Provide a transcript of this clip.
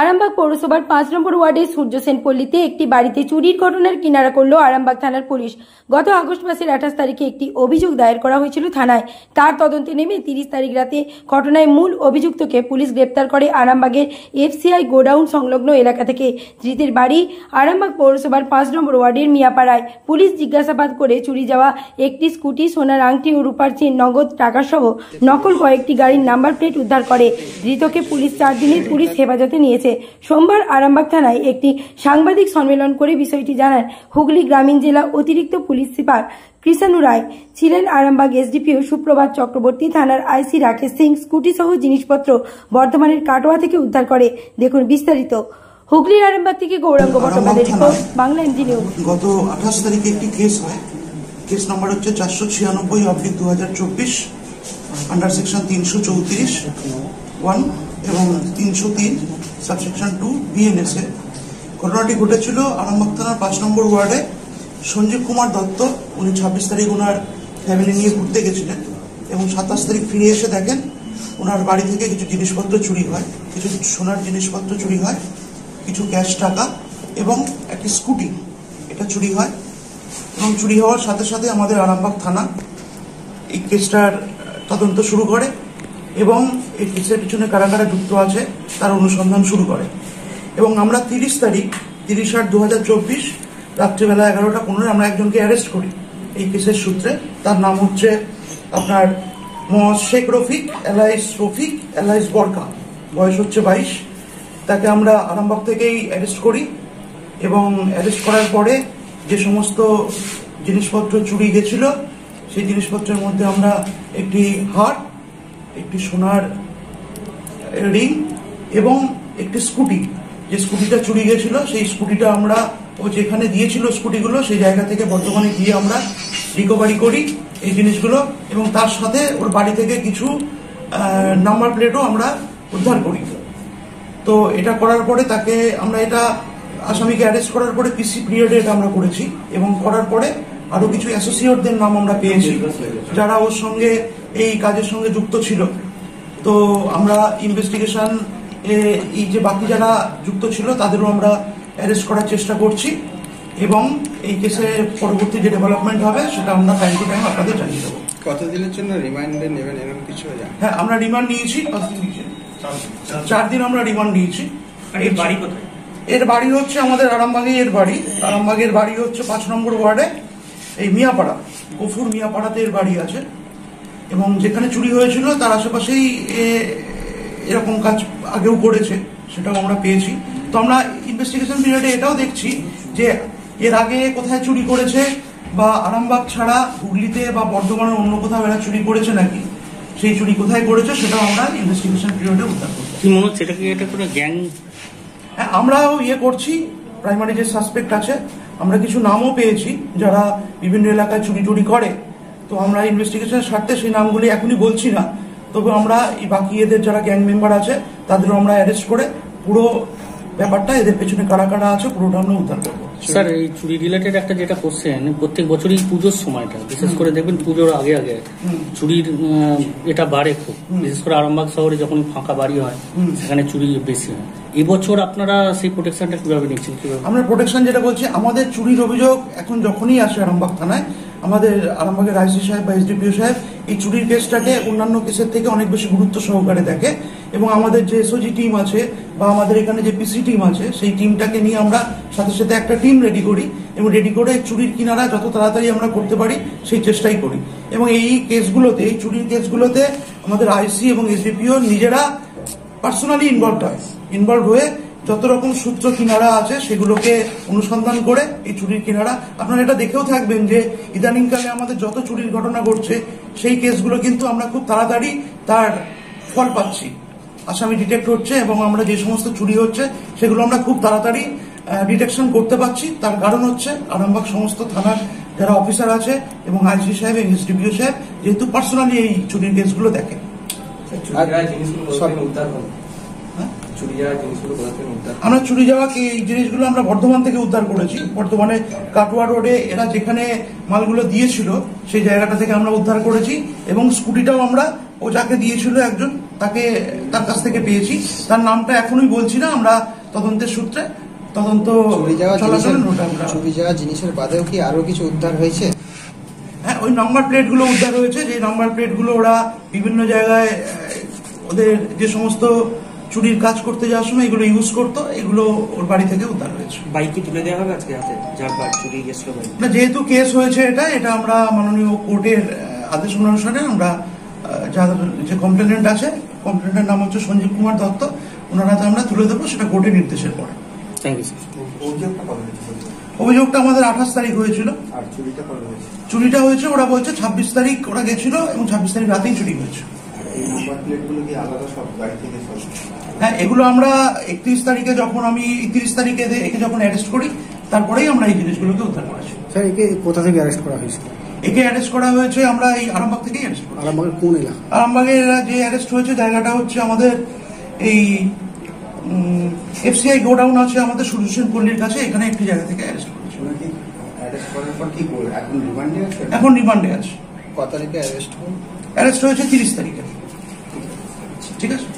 আরামবাগ পৌরসভার 5 নম্বর ওয়ার্ডের সূর্যসেন পল্লীতে একটি বাড়িতে চুরির ঘটনার কিনারা করল আরামবাগ থানার পুলিশ। গত আগস্ট মাসের 28 তারিখে একটি অভিযোগ দায়ের করা হয়েছিল থানায়। তার তদন্তে নেমে 30 তারিখ রাতে ঘটনায় মূল অভিযুক্তকে পুলিশ গ্রেপ্তার করে আরামবাগের এফসিআই গোডাউন সংলগ্ন এলাকা থেকে। ধৃতের বাড়ি আরামবাগ পৌরসভার 5 নম্বর ওয়ার্ডের মিয়াপাড়ায়। পুলিশ জিজ্ঞাসাবাদ করে চুরি যাওয়া একটি স্কুটি, সোনার আংটি ও রূপার চেন, নগদ টাকা সহ নকল কয়েকটি গাড়ির নাম্বার প্লেট উদ্ধার করে। ধৃতকে পুলিশ 4 দিনের পুলিশ হেফাজতে নিয়েছে। সোমবার আরামবাগ থানায় একটি সাংবাদিক সম্মেলন করে বিষয়টি জানান হুগলি গ্রামীণ জেলা অতিরিক্ত পুলিশ সুপার কৃষাণু রায়। ছিলেন আরামবাগ এসডিপিও সুপ্রভাত চক্রবর্তী, থানার আইসি রাকেশ সিং। স্কুটি সহ জিনিসপত্র বর্ধমানের কাটোয়া থেকে উদ্ধার করে। দেখুন বিস্তারিত। হুগলির আরামবাগ থেকে গৌরাঙ্গ ভট্টাচার্যের রিপোর্ট, বাংলা এনজি নিউজ। গত 28 তারিখে একটি কেস হয়। কেস নাম্বার হচ্ছে 496/2024 আন্ডার সেকশন 334(1) এবং 303 সাবসেকশন 2 বিএনএসএ। ঘটনাটি ঘটেছিল আরামবাগ থানার 5 নম্বর ওয়ার্ডে। সঞ্জীব কুমার দত্ত, উনি 26 তারিখ ওনার ফ্যামিলি নিয়ে ঘুরতে গেছিলেন এবং 27 তারিখ ফিরে এসে দেখেন ওনার বাড়ি থেকে কিছু জিনিসপত্র চুরি হয়, কিছু সোনার জিনিসপত্র চুরি হয়, কিছু ক্যাশ টাকা এবং একটি স্কুটি, এটা চুরি হয়। এবং চুরি হওয়ার সাথে সাথে আমাদের আরামবাগ থানা এই কেসটার তদন্ত শুরু করে এবং এই কেসের পিছনে কারা কারা যুক্ত আছে তার অনুসন্ধান শুরু করে। এবং আমরা 30/8/2024 রাত্রিবেলা 11:15 আমরা একজনকে অ্যারেস্ট করি এই কেসের সূত্রে। তার নাম হচ্ছে আপনার মোহাম্মদ শেখ রফিক এলাইস রফিক এলাইস বরকা, বয়স হচ্ছে 22। তাকে আমরা আরামবাগ থেকেই অ্যারেস্ট করি এবং অ্যারেস্ট করার পরে যে সমস্ত জিনিসপত্র চুরি গেছিল সেই জিনিসপত্রের মধ্যে আমরা একটি হার, একটি সোনার রিং এবং একটি স্কুটি, যে স্কুটিটা চুরি গেছিল সেই স্কুটিটা আমরা ও যেখানে দিয়েছিল স্কুটিগুলো সেই জায়গা থেকে বর্তমানে গিয়ে আমরা রিকভারি করি এই জিনিসগুলো। এবং তার সাথে ওর বাড়ি থেকে কিছু নাম্বার প্লেটও আমরা উদ্ধার করি। তো এটা করার পরে তাকে আমরা আসামিকে অ্যারেস্ট করার পরে পিসি পিরিয়ডে এটা আমরা করেছি এবং করার পরে আরো কিছু অ্যাসোসিয়েটদের নাম আমরা পেয়েছি যারা ওর সঙ্গে এই কাজের সঙ্গে যুক্ত ছিল। তো আমরা ইনভেস্টিগেশন এই যে বাকি যারা যুক্ত ছিল তাদেরও আমরা অ্যারেস্ট করার চেষ্টা করছি এবং এই কেসে পরবর্তী যে ডেভেলপমেন্ট হবে সেটা আমরা টাইম টু টাইম আপনাদের জানিয়ে দেবো। কতদিনের জন্য রিমান্ডে নেবেন এরকম কিছু? হ্যাঁ, আমরা রিমান্ড নিয়েছি 4 দিন আমরা রিমান্ড নিয়েছি। এর বাড়ি কোথায়? এর বাড়ি হচ্ছে আমাদের আরামবাগে। আরামবাগের বাড়ি হচ্ছে 5 নম্বর ওয়ার্ডে এই মিয়াপাড়া, গফুর মিয়াপাড়াতে এর বাড়ি আছে। এবং যেখানে চুরি হয়েছিল তার আশেপাশেই এরকম কাজ আগেও করেছে, সেটাও আমরা পেয়েছি। তো আমরা ইনভেস্টিগেশন পিরিয়ডে এটাও দেখছি যে এর আগে কোথায় চুরি করেছে বা আরামবাগ ছাড়া হুগলিতে বা বর্ধমানের অন্য কোথাও এরা চুরি করেছে নাকি, সেই চুরি কোথায় করেছে সেটাও আমরা ইনভেস্টিগেশন পিরিয়ডে উদ্ধার করবো। কি মনে হচ্ছে এটা কি এটা কোনো গ্যাং? হ্যাঁ, আমরাও করছি। প্রাইমারি যে সাসপেক্ট আছে আমরা কিছু নামও পেয়েছি যারা বিভিন্ন এলাকায় চুরি টুরি করে। তো আমরা ইনভেস্টিগেশনের স্বার্থে সেই নামগুলি এখনই বলছি না, তবে আমরা এই বাকি এদের যারা গ্যাং মেম্বার আছে তাদেরও আমরা অ্যারেস্ট করে পুরো ব্যাপারটা, এদের পেছনে কারা কারা আছে পুরোটা আমরা উদ্ধার করবো। স্যার, এই চুরি রিলেটেড একটা যেটা করছেন, প্রত্যেক বছরই পুজোর সময়টা বিশেষ করে দেখবেন পুজোর আগে আগে চুরির এটা বাড়ে খুব, বিশেষ করে আরামবাগ শহরে যখন ফাঁকা বাড়ি হয় সেখানে চুরি বেশি হয়। এবছর আপনারা সেই প্রোটেকশনটা কিভাবে নিচ্ছেন? আমরা প্রোটেকশন যেটা বলছি, আমাদের চুরির অভিযোগ এখন যখনই আসে আরামবাগ থানায়, আমাদের আরামবাগের আইসি সাহেব বা এসডিপিও সাহেব এই চুরির কেসটাকে অন্যান্য কেসের থেকে অনেক বেশি গুরুত্ব সহকারে দেখে এবং আমাদের যে এসওজি টিম আছে বা আমাদের এখানে যে পিসি টিম আছে সেই টিমটাকে নিয়ে আমরা সাথে সাথে একটা টিম রেডি করি এবং রেডি করে চুরির কিনারা যত তাড়াতাড়ি আমরা করতে পারি সেই চেষ্টাই করি। এবং এই কেসগুলোতে, এই চুরির কেসগুলোতে আমাদের আইসি এবং এসডিপিও নিজেরা পার্সোনালি ইনভলভ হয়ে যত রকম সূত্র কিনারা আছে সেগুলোকে অনুসন্ধান করে এই চুরির কিনারা, আপনারা এটা দেখেও থাকবেন যে ইদানিংকালে আমাদের যত চুরির ঘটনা ঘটছে সেই কেসগুলো কিন্তু আমরা খুব তাড়াতাড়ি তার ফল পাচ্ছি, আসামি ডিটেক্ট হচ্ছে এবং আমরা যে সমস্ত চুরি হচ্ছে সেগুলো আমরা খুব তাড়াতাড়ি ডিটেকশন করতে পারছি। তার কারণ হচ্ছে আরামবাগ সমস্ত থানার যারা অফিসার আছে এবং আইসি সাহেব এবং এসডিপিও সাহেব যেহেতু পার্সোনালি এই চুরির কেসগুলো দেখেন। আমরা চুরি যাওয়া এই জিনিসগুলো আমরা বর্ধমান থেকে উদ্ধার করেছি। বর্ধমানে কাটোয়া রোডে এরা যেখানে মালগুলো দিয়েছিল সেই জায়গাটা থেকে আমরা উদ্ধার করেছি এবং স্কুটিটাও আমরা ও যাকে দিয়েছিল একজন তাকে তার কাছ থেকে পেয়েছি। তার নামটা এখনই বলছি না, আমরা তদন্তের সূত্রে তদন্ত চলাকালীন ওটা আমরা চুরি যাওয়া জিনিসের বাদেও কি আরো কিছু উদ্ধার হয়েছে? হ্যাঁ, ওই নাম্বার প্লেট গুলো উদ্ধার হয়েছে। যে নাম্বার প্লেট গুলো ওরা বিভিন্ন জায়গায় ওদের যে সমস্ত চুরির কাজ করতে যাওয়ার সময় এগুলো ইউজ করতো, এগুলো ওর বাড়ি থেকে উদ্ধার হয়েছে। বাইক কি তুলে দেওয়া হবে আজকে হাতে, যার বাইক চুরি গেছিল বাইক? না, যেহেতু কেস হয়েছে এটা আমরা মাননীয় কোর্টের আদেশ অনুসারে আমরা যাদের যে কমপ্লেনেন্ট আছে, কমপ্লেনেন্টের নাম হচ্ছে সঞ্জীব কুমার দত্ত, ওনার হাতে আমরা তুলে দেবো, সেটা কোর্টের নির্দেশের পরে। Thank you sir. অভিযোগটা আমাদের 28 তারিখ হয়েছিল। আর চুরিটা কবে হয়েছে? চুরিটা হয়েছে ওরা বলছে 26 তারিখ ওরা গেছিল এবং 26 তারিখ রাতেই চুরি হয়েছে। এই নাম্বার প্লেটগুলো কি আলাদা সব গাড়ি থেকে সব? হ্যাঁ, এগুলো আমরা 31 তারিখে যখন আমি 30 তারিখে একে যখন অ্যারেস্ট করি, তারপরেই আমরা এই জিনিসগুলোকে উদ্ধার করেছি। স্যার, একে কোথা থেকে অ্যারেস্ট করা হয়েছিল? একে অ্যারেস্ট করা হয়েছে আমরা এই আরামবাগ থেকেই অ্যারেস্ট করি। আরামবাগের কোন এলাকা? আরামবাগের যে অ্যারেস্ট হয়েছে জায়গাটা হচ্ছে আমাদের এই এফসিআই গোডাউন আছে আমাদের সুদর্শন পল্লীর কাছে, এখানে একটি জায়গা থেকে অ্যারেস্ট করেছে। অ্যারেস্ট করার পর কি করবে? এখন রিমান্ডে আছে? এখন রিমান্ডে আছে। কত তারিখে অ্যারেস্ট হবে? অ্যারেস্ট হয়েছে 30 তারিখে। ঠিক আছে।